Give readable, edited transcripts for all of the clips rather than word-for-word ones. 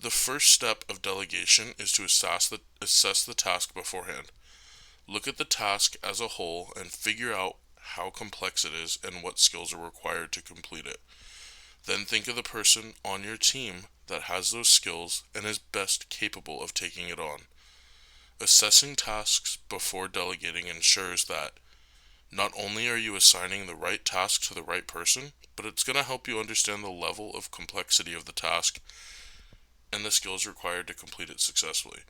The first step of delegation is to assess the task beforehand. Look at the task as a whole and figure out how complex it is and what skills are required to complete it. Then think of the person on your team that has those skills and is best capable of taking it on. Assessing tasks before delegating ensures that not only are you assigning the right task to the right person, but it's going to help you understand the level of complexity of the task and the skills required to complete it successfully.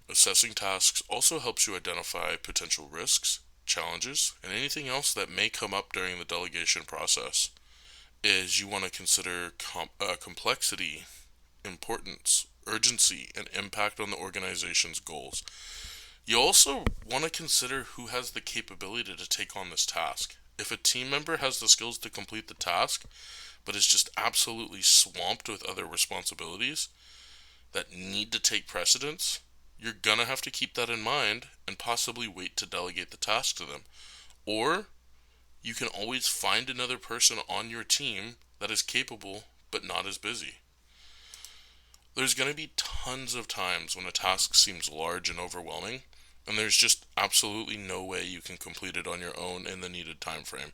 Assessing tasks also helps you identify potential risks, challenges, and anything else that may come up during the delegation process. Is you want to consider complexity, importance, urgency, and impact on the organization's goals. You also want to consider who has the capability to take on this task. If a team member has the skills to complete the task, but is just absolutely swamped with other responsibilities that need to take precedence, you're gonna have to keep that in mind and possibly wait to delegate the task to them. Or you can always find another person on your team that is capable but not as busy. There's going to be tons of times when a task seems large and overwhelming, and there's just absolutely no way you can complete it on your own in the needed time frame.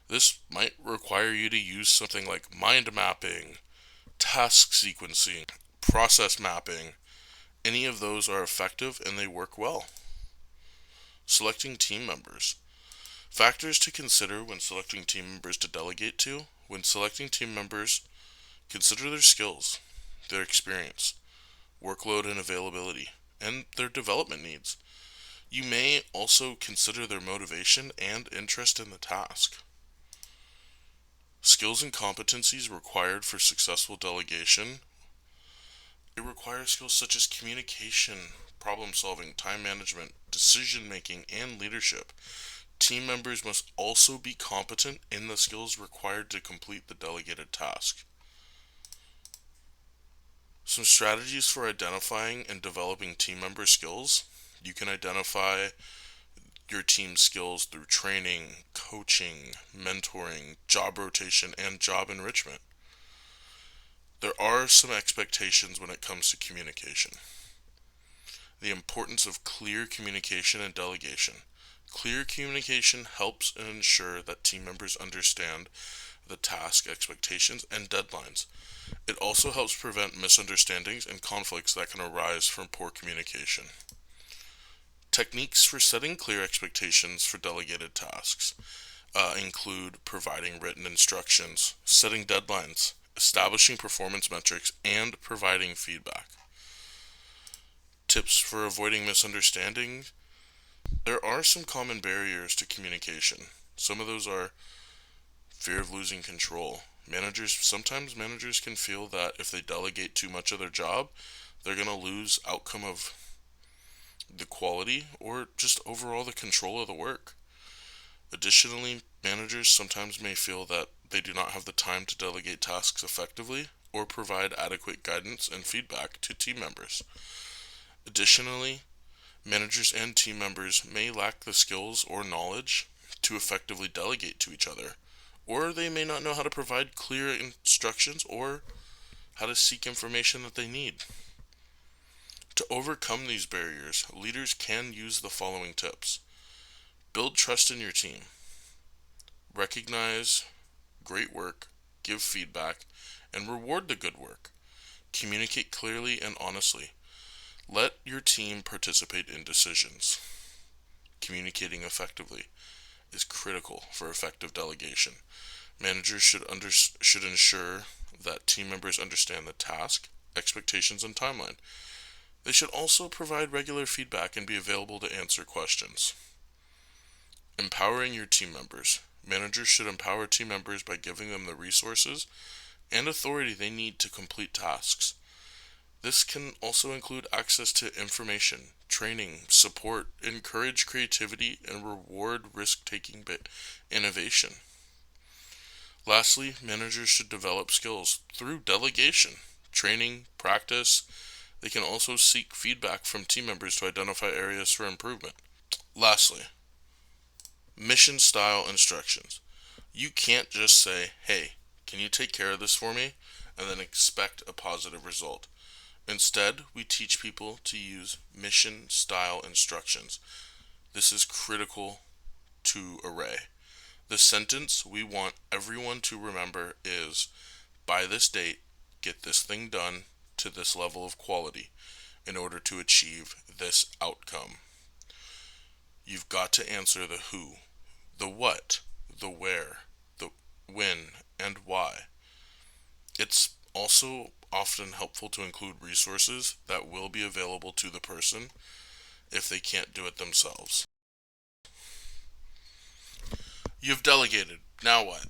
This might require you to use something like mind mapping, task sequencing, process mapping. Any of those are effective and they work well. Selecting team members. Factors to consider when selecting team members to delegate to. When selecting team members, consider their skills, their experience, workload and availability, and their development needs. You may also consider their motivation and interest in the task. Skills and competencies required for successful delegation. It requires skills such as communication, problem solving, time management, decision making, and leadership. Team members must also be competent in the skills required to complete the delegated task. Some strategies for identifying and developing team member skills. You can identify your team's skills through training, coaching, mentoring, job rotation, and job enrichment. There are some expectations when it comes to communication. The importance of clear communication and delegation. Clear communication helps ensure that team members understand the task expectations and deadlines. It also helps prevent misunderstandings and conflicts that can arise from poor communication. Techniques for setting clear expectations for delegated tasks include providing written instructions, setting deadlines, establishing performance metrics, and providing feedback. Tips for avoiding misunderstandings. There are some common barriers to communication. Some of those are fear of losing control. Sometimes managers can feel that if they delegate too much of their job, they're going to lose outcome of the quality or just overall the control of the work. Additionally, managers sometimes may feel that they do not have the time to delegate tasks effectively or provide adequate guidance and feedback to team members. Additionally, managers and team members may lack the skills or knowledge to effectively delegate to each other, or they may not know how to provide clear instructions or how to seek information that they need. To overcome these barriers, leaders can use the following tips. Build trust in your team. Recognize great work, give feedback, and reward the good work. Communicate clearly and honestly. Let your team participate in decisions. Communicating effectively is critical for effective delegation. Managers should ensure that team members understand the task, expectations, and timeline. They should also provide regular feedback and be available to answer questions. Empowering your team members. Managers should empower team members by giving them the resources and authority they need to complete tasks. This can also include access to information, training, support, encourage creativity, and reward risk-taking innovation. Lastly, managers should develop skills through delegation, training, practice. They can also seek feedback from team members to identify areas for improvement. Lastly, mission style instructions. You can't just say, "Hey, can you take care of this for me?" and then expect a positive result. Instead, we teach people to use mission style instructions. This is critical to Array. The sentence we want everyone to remember is, by this date, get this thing done to this level of quality in order to achieve this outcome. You've got to answer the who, the what, the where, the when, and why. It's also often helpful to include resources that will be available to the person if they can't do it themselves. You've delegated. Now what?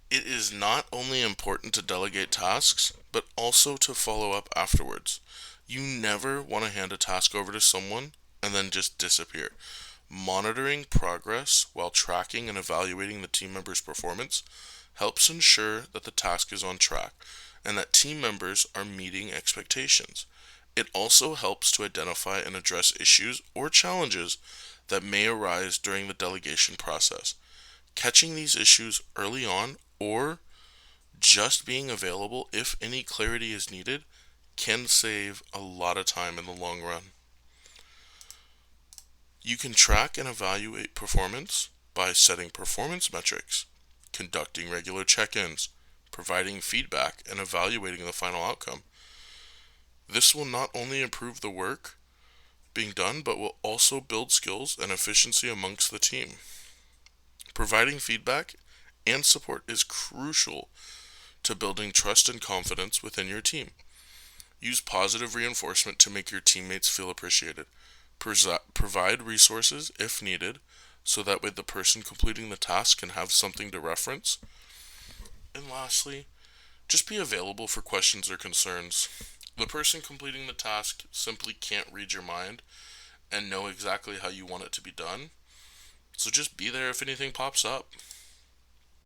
It is not only important to delegate tasks, but also to follow up afterwards. You never want to hand a task over to someone and then just disappear. Monitoring progress while tracking and evaluating the team member's performance helps ensure that the task is on track and that team members are meeting expectations. It also helps to identify and address issues or challenges that may arise during the delegation process. Catching these issues early on or just being available if any clarity is needed can save a lot of time in the long run. You can track and evaluate performance by setting performance metrics, conducting regular check-ins, providing feedback, and evaluating the final outcome. This will not only improve the work being done, but will also build skills and efficiency amongst the team. Providing feedback and support is crucial to building trust and confidence within your team. Use positive reinforcement to make your teammates feel appreciated. Provide resources if needed, so that way the person completing the task can have something to reference. And lastly, just be available for questions or concerns. The person completing the task simply can't read your mind and know exactly how you want it to be done. So just be there if anything pops up.